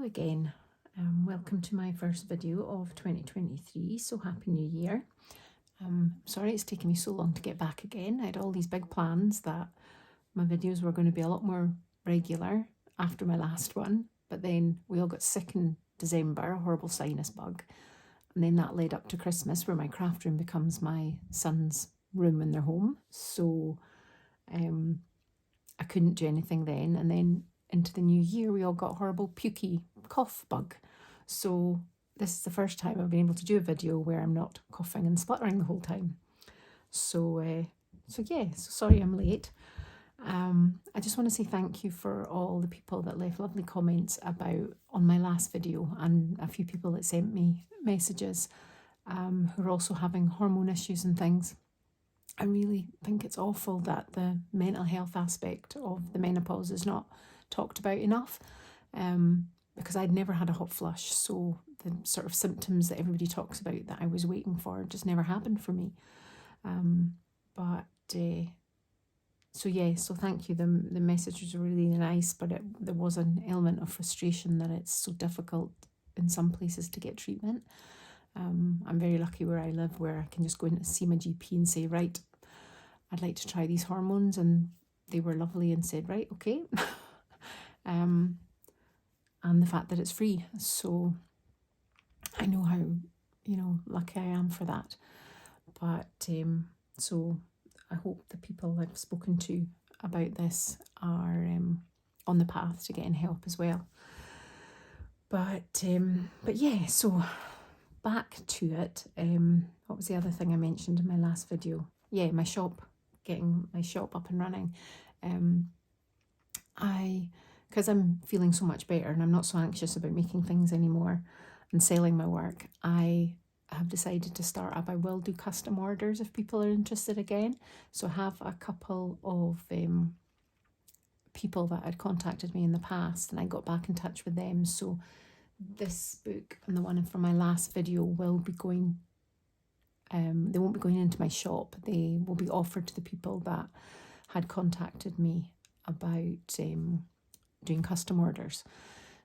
again, welcome to my first video of 2023, so Happy New Year. Sorry it's taken me so long to get back again. I had all these big plans that my videos were going to be a lot more regular after my last one, but then we all got sick in December, a horrible sinus bug, and then that led up to Christmas where my craft room becomes my son's room in their home, so I couldn't do anything then, and then into the new year we all got a horrible pukey cough bug. So this is the first time I've been able to do a video where I'm not coughing and spluttering the whole time. So sorry I'm late. I just want to say thank you for all the people that left lovely comments on my last video, and a few people that sent me messages who are also having hormone issues and things. I really think it's awful that the mental health aspect of the menopause is not talked about enough, because I'd never had a hot flush, so the sort of symptoms that everybody talks about that I was waiting for just never happened for me. So thank you. The message was really nice, but there was an element of frustration that it's so difficult in some places to get treatment. I'm very lucky where I live, where I can just go in and see my GP and say, right, I'd like to try these hormones, and they were lovely and said, right, okay. And the fact that it's free, so I know how lucky I am for that. But so I hope the people I've spoken to about this are on the path to getting help as well. But yeah, so back to it. What was the other thing I mentioned in my last video? Yeah, my shop, getting my shop up and running. Because I'm feeling so much better and I'm not so anxious about making things anymore and selling my work, I have decided to start up. I will do custom orders if people are interested again. So I have a couple of people that had contacted me in the past, and I got back in touch with them. So this book and the one from my last video will be going, they won't be going into my shop. They will be offered to the people that had contacted me about doing custom orders.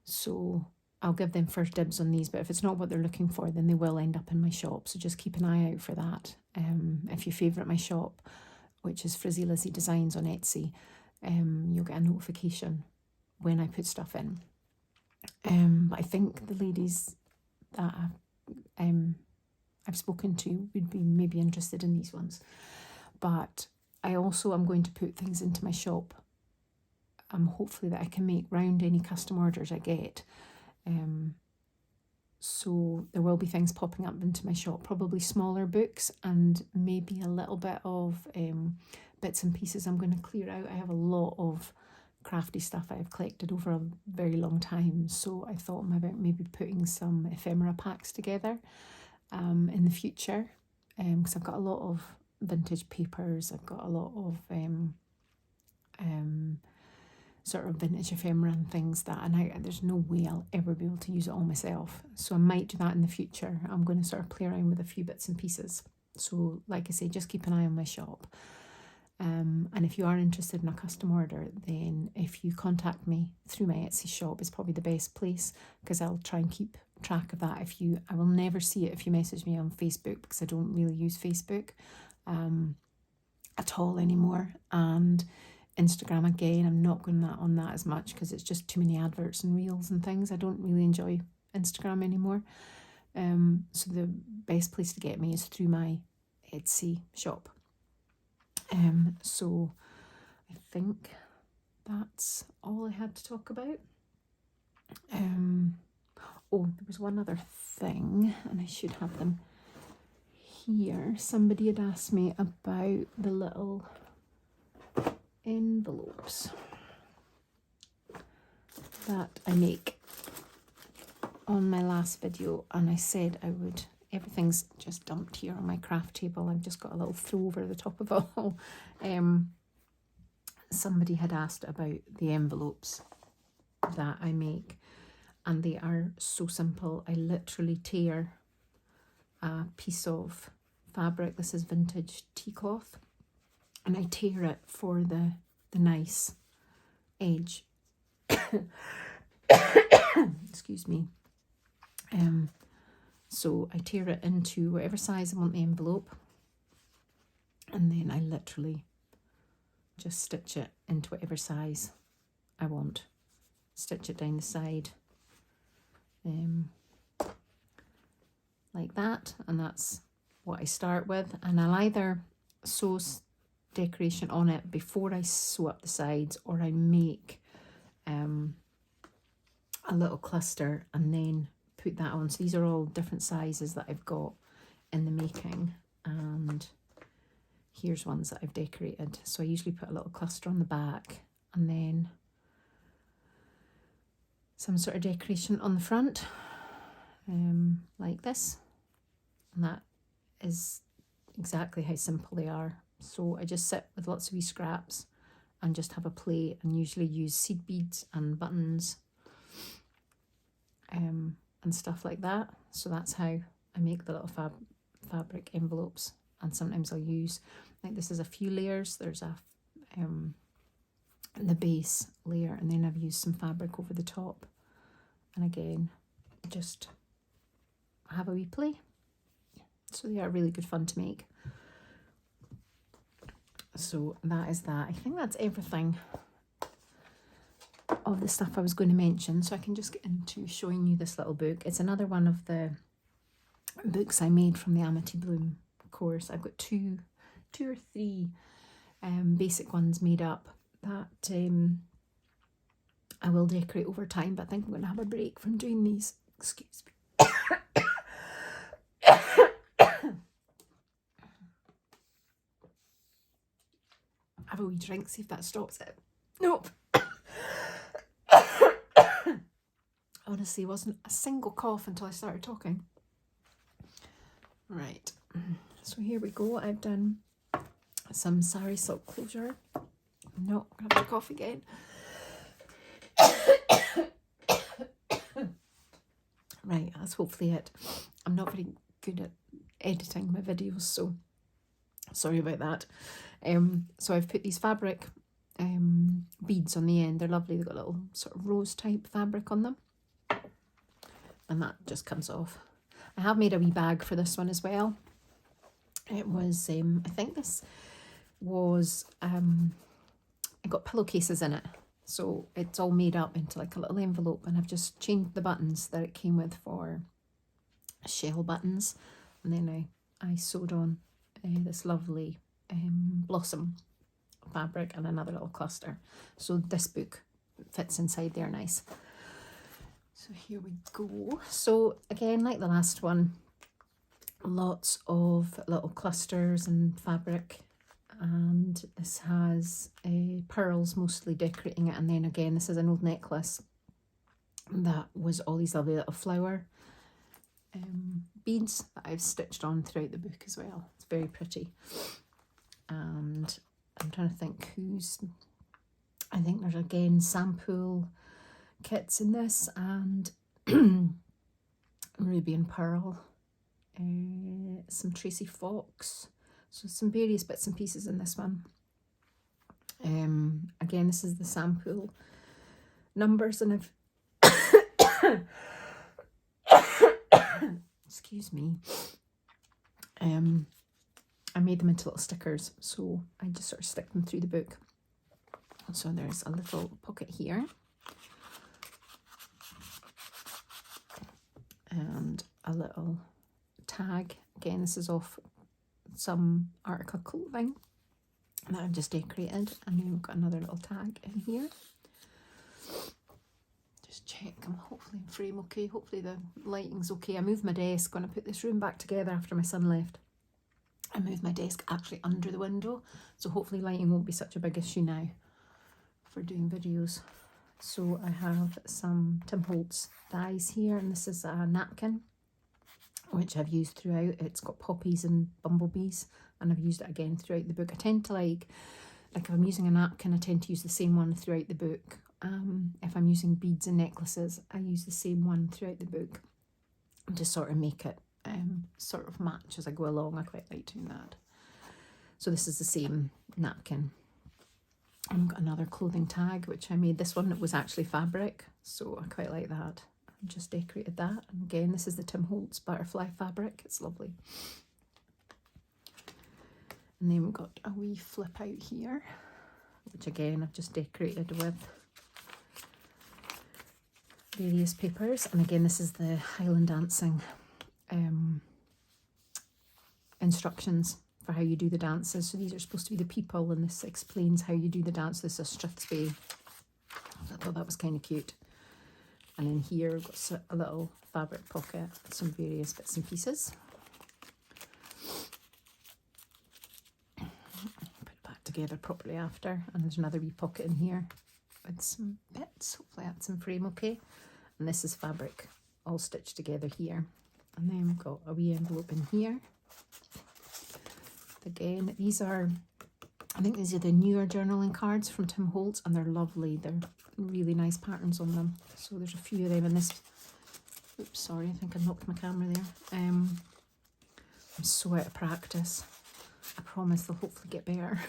So I'll give them first dibs on these, but if it's not what they're looking for, then they will end up in my shop. So just keep an eye out for that. If you favourite my shop, which is FrizzyLizzyDesigns on Etsy, you'll get a notification when I put stuff in. But I think the ladies that I've spoken to would be maybe interested in these ones. But I also am going to put things into my shop, hopefully that I can make round any custom orders I get. So there will be things popping up into my shop, probably smaller books and maybe a little bit of bits and pieces I'm going to clear out. I have a lot of crafty stuff I have collected over a very long time, so I thought about maybe putting some ephemera packs together in the future, because I've got a lot of vintage papers, I've got a lot of sort of vintage ephemera and things there's no way I'll ever be able to use it all myself, so I might do that in the future. I'm going to sort of play around with a few bits and pieces, so like I say, just keep an eye on my shop. And if you are interested in a custom order, then if you contact me through my Etsy shop is probably the best place, because I'll try and keep track of that. I will never see it if you message me on Facebook, because I don't really use Facebook at all anymore, and Instagram again, I'm not going on that as much because it's just too many adverts and reels and things. I don't really enjoy Instagram anymore. So the best place to get me is through my Etsy shop. So I think that's all I had to talk about. Oh, there was one other thing, and I should have them here. Somebody had asked me about the little envelopes that I make on my last video, and I said I would. Everything's just dumped here on my craft table. I've just got a little throw over the top of it all. Somebody had asked about the envelopes that I make, and they are so simple. I literally tear a piece of fabric. This is vintage tea cloth, and I tear it for the nice edge. Excuse me. So I tear it into whatever size I want the envelope, and then I literally just stitch it into whatever size I want. Stitch it down the side like that, and that's what I start with. And I'll either sew decoration on it before I sew up the sides, or I make a little cluster and then put that on. So these are all different sizes that I've got in the making, and here's ones that I've decorated. So I usually put a little cluster on the back and then some sort of decoration on the front, like this, and that is exactly how simple they are. So I just sit with lots of wee scraps and just have a play, and usually use seed beads and buttons and stuff like that. So that's how I make the little fabric envelopes. And sometimes I'll use, like this is a few layers. There's a the base layer, and then I've used some fabric over the top. And again, just have a wee play. So they are really good fun to make. So that is that. I think that's everything of the stuff I was going to mention. So I can just get into showing you this little book. It's another one of the books I made from the Amity Bloom course. I've got two or three basic ones made up that I will decorate over time, but I think I'm going to have a break from doing these. Excuse me. Have a wee drink, see if that stops it. Nope. Honestly, wasn't a single cough until I started talking. Right, so here we go. I've done some sari silk closure. No, I'm gonna have to cough again. Right, that's hopefully it. I'm not very good at editing my videos, so sorry about that. So I've put these fabric beads on the end. They're lovely. They've got a little sort of rose type fabric on them, and that just comes off. I have made a wee bag for this one as well. It was I think this was I got pillowcases in it, so it's all made up into like a little envelope, and I've just changed the buttons that it came with for shell buttons, and then I sewed on this lovely blossom fabric and another little cluster. So this book fits inside there nice. So here we go. So again, like the last one, lots of little clusters and fabric, and this has pearls mostly decorating it, and then again this is an old necklace that was all these lovely little flower beads that I've stitched on throughout the book as well. It's very pretty. And I'm trying to think I think there's again sample kits in this, and ruby and pearl, some Tracy Fox, so some various bits and pieces in this one. Again, this is the sample numbers, and I've excuse me, I made them into little stickers, so I just sort of stick them through the book. So there's a little pocket here, and a little tag. Again, this is off some article of clothing that I've just decorated, and then we've got another little tag in here. Just check I'm hopefully in frame okay, hopefully the lighting's okay. I moved my desk when I put this room back together after my son left. I moved my desk actually under the window, so hopefully lighting won't be such a big issue now for doing videos. So I have some Tim Holtz dies here, and this is a napkin which I've used throughout. It's got poppies and bumblebees, and I've used it again throughout the book. I tend to like if I'm using a napkin, I tend to use the same one throughout the book. If I'm using beads and necklaces, I use the same one throughout the book to sort of make it sort of match as I go along. I quite like doing that. So this is the same napkin. I've got another clothing tag which I made. This one was actually fabric, so I quite like that. I've just decorated that. And again, this is the Tim Holtz butterfly fabric. It's lovely. And then we've got a wee flip out here, which again I've just decorated with various papers. And again, this is the Highland dancing instructions for how you do the dances. So these are supposed to be the people, and this explains how you do the dance. This is Strathspey. I thought that was kind of cute. And then here we've got a little fabric pocket with some various bits and pieces. Put it back together properly after. And there's another wee pocket in here with some bits. Hopefully that's in frame okay. And this is fabric all stitched together here. And then we've got a wee envelope in here. Again, these are, I think these are the newer journaling cards from Tim Holtz, and they're lovely. They're really nice patterns on them. So there's a few of them in this. Oops, sorry, I think I knocked my camera there. I'm so out of practice. I promise they'll hopefully get better.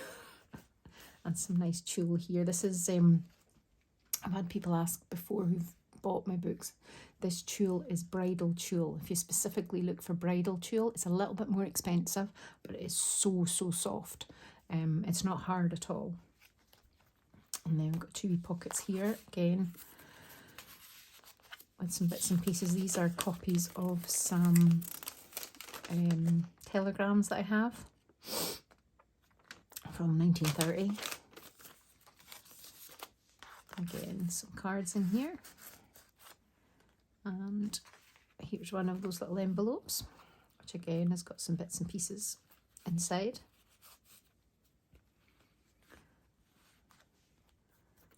And some nice tulle here. This is, I've had people ask before who've bought my books. This tulle is bridal tulle. If you specifically look for bridal tulle, it's a little bit more expensive, but it is so soft. It's not hard at all. And then we've got two wee pockets here again with some bits and pieces. These are copies of some telegrams that I have from 1930. Again, some cards in here. And here's one of those little envelopes, which again has got some bits and pieces inside.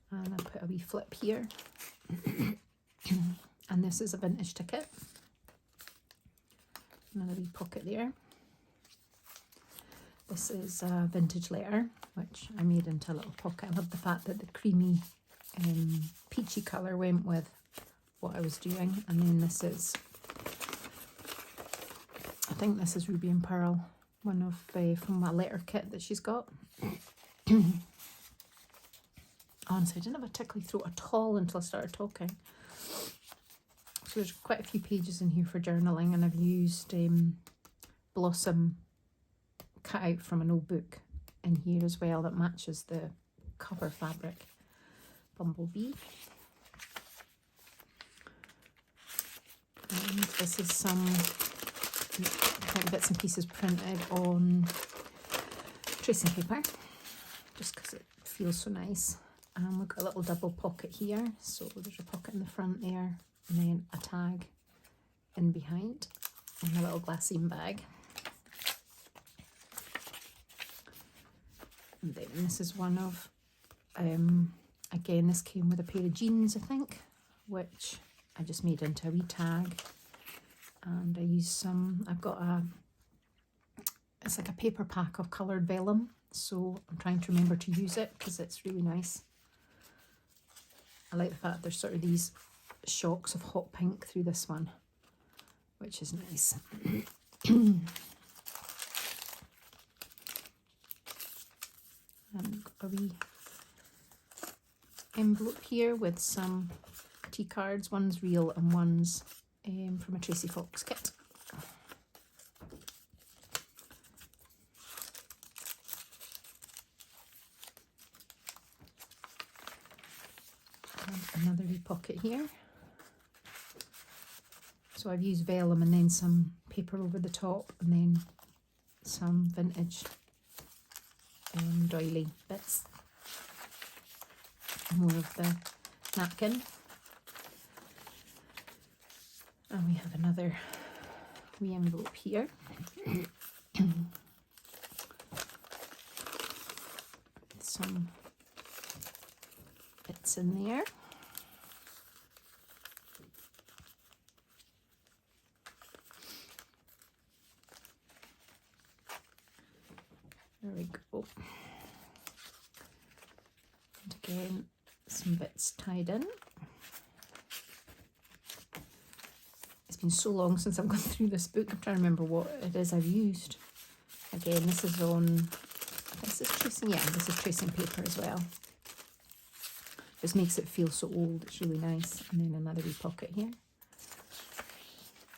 And I'll put a wee flip here. And this is a vintage ticket. Another wee pocket there. This is a vintage letter, which I made into a little pocket. I love the fact that the creamy peachy colour went with what I was doing. And then this is, I think this is Ruby and Pearl, one of from my letter kit that she's got. Honestly, I didn't have a tickly throat at all until I started talking. So there's quite a few pages in here for journaling, and I've used Blossom cut out from an old book in here as well that matches the cover fabric. Bumblebee. And this is some bits and pieces printed on tracing paper, just because it feels so nice. And we've got a little double pocket here, so there's a pocket in the front there, and then a tag in behind, and a little glassine bag. And then this is one of, again, this came with a pair of jeans, I think, which I just made into a wee tag. And I used some, I've got it's like a paper pack of coloured vellum, so I'm trying to remember to use it because it's really nice. I like the fact there's sort of these shocks of hot pink through this one, which is nice. And a wee envelope here with some tea cards. One's real and one's from a Tracy Fox kit. And another wee pocket here. So I've used vellum and then some paper over the top, and then some vintage doily bits. More of the napkin. And we have another wee envelope here. Some bits in there. There we go. And again, some bits tied in. It's been so long since I've gone through this book. I'm trying to remember what it is I've used. Again, this is on, I think this is tracing, yeah, this is tracing paper as well. Just makes it feel so old. It's really nice. And then another wee pocket here.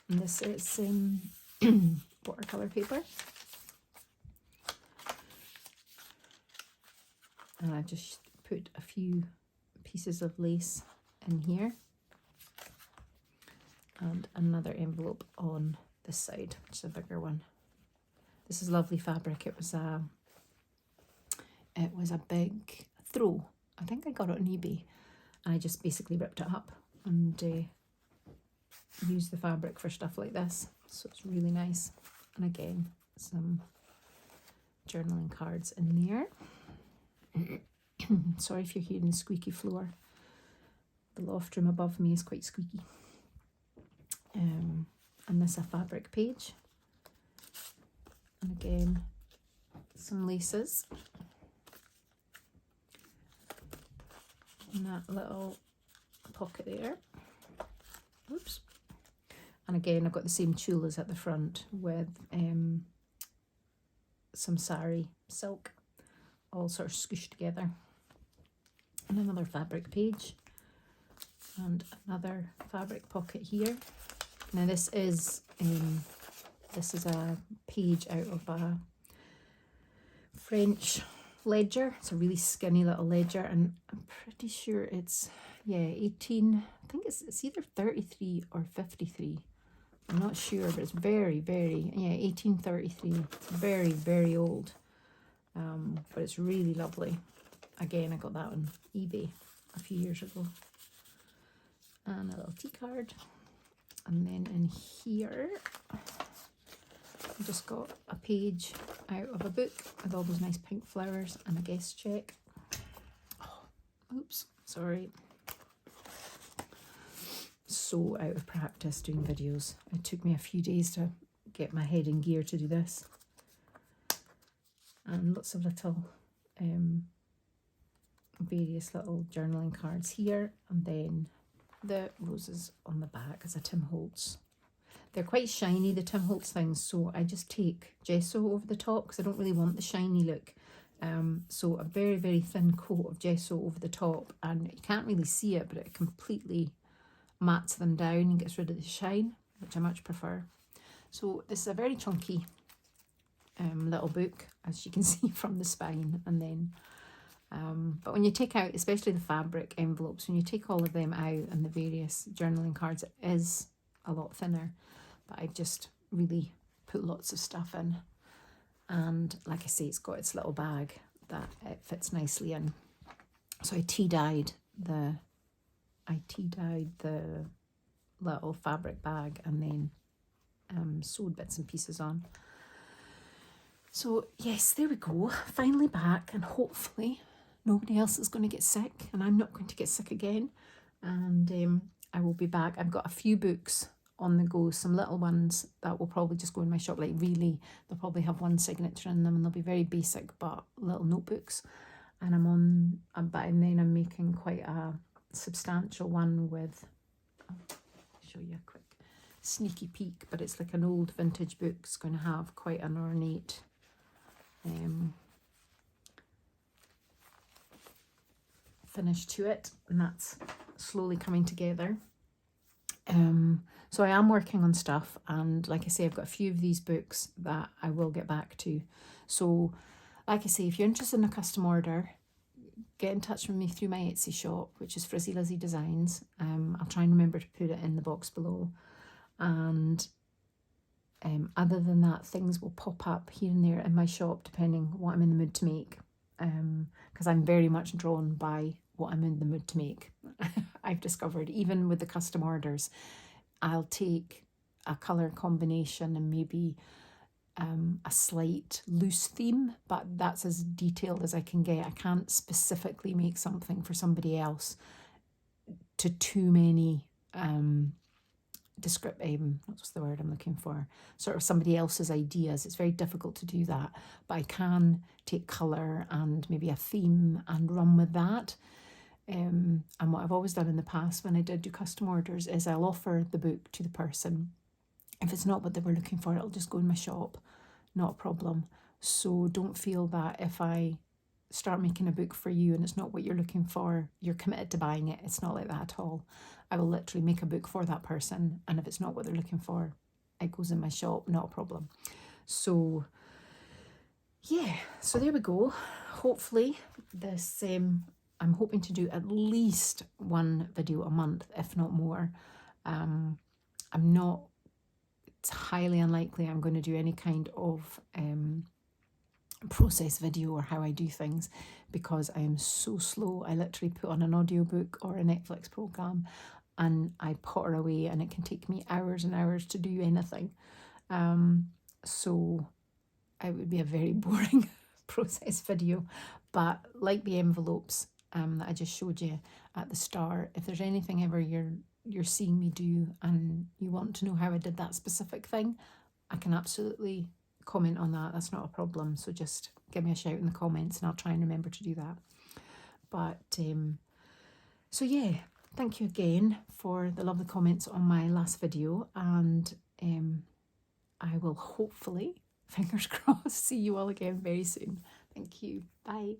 And this is watercolor paper. And I just put a few pieces of lace in here. And another envelope on this side, which is a bigger one. This is lovely fabric. It was a big throw. I think I got it on eBay. I just basically ripped it up and used the fabric for stuff like this. So it's really nice. And again, some journaling cards in there. Sorry if you're hearing the squeaky floor. The loft room above me is quite squeaky. And this is a fabric page. And again, some laces. And that little pocket there. Oops. And again, I've got the same tulle as at the front with some sari silk, all sort of squished together. And another fabric page. And another fabric pocket here. Now this is a page out of a French ledger. It's a really skinny little ledger, and I'm pretty sure it's 18. I think it's either 33 or 53. I'm not sure, but it's very 1833. It's very, very old, but it's really lovely. Again, I got that on eBay a few years ago. And a little tea card. And then in here, I just got a page out of a book with all those nice pink flowers and a guest check. Oh, oops, sorry. So out of practice doing videos. It took me a few days to get my head in gear to do this. And lots of little various little journaling cards here, and then the roses on the back as a Tim Holtz. They're quite shiny, the Tim Holtz things, so I just take gesso over the top because I don't really want the shiny look. So a very, very thin coat of gesso over the top, and you can't really see it, but it completely mats them down and gets rid of the shine, which I much prefer. So this is a very chunky little book, as you can see from the spine, and then but when you take out, especially the fabric envelopes, when you take all of them out and the various journaling cards, it is a lot thinner. But I've just really put lots of stuff in. And like I say, it's got its little bag that it fits nicely in. So I tea-dyed the little fabric bag and then sewed bits and pieces on. So yes, there we go. Finally back, and hopefully nobody else is going to get sick, and I'm not going to get sick again. And I will be back. I've got a few books on the go, some little ones that will probably just go in my shop. Like really, they'll probably have one signature in them, and they'll be very basic, but little notebooks. And and then I'm making quite a substantial one with, I'll show you a quick sneaky peek, but it's like an old vintage book. It's going to have quite an ornate finish to it, and that's slowly coming together. So I am working on stuff, and like I say, I've got a few of these books that I will get back to. So like I say, if you're interested in a custom order, get in touch with me through my Etsy shop, which is FrizzyLizzyDesigns. I'll try and remember to put it in the box below. And other than that, things will pop up here and there in my shop depending what I'm in the mood to make, because I'm very much drawn by what I'm in the mood to make. I've discovered, even with the custom orders, I'll take a colour combination and maybe a slight loose theme, but that's as detailed as I can get. I can't specifically make something for somebody else to too many what's the word I'm looking for, sort of somebody else's ideas. It's very difficult to do that, but I can take colour and maybe a theme and run with that. And what I've always done in the past when I did do custom orders is I'll offer the book to the person. If it's not what they were looking for, it'll just go in my shop, not a problem. So don't feel that if I start making a book for you and it's not what you're looking for, you're committed to buying it. It's not like that at all. I will literally make a book for that person, and if it's not what they're looking for, it goes in my shop, not a problem. So yeah, so there we go. Hopefully this, I'm hoping to do at least one video a month, if not more. It's highly unlikely I'm going to do any kind of process video or how I do things, because I am so slow. I literally put on an audiobook or a Netflix program and I potter away, and it can take me hours and hours to do anything. So it would be a very boring process video. But like the envelopes that I just showed you at the start, if there's anything ever you're seeing me do and you want to know how I did that specific thing, I can absolutely comment on that. That's not a problem. So just give me a shout in the comments and I'll try and remember to do that. But so yeah, thank you again for the lovely comments on my last video, and I will hopefully, fingers crossed, see you all again very soon. Thank you. Bye.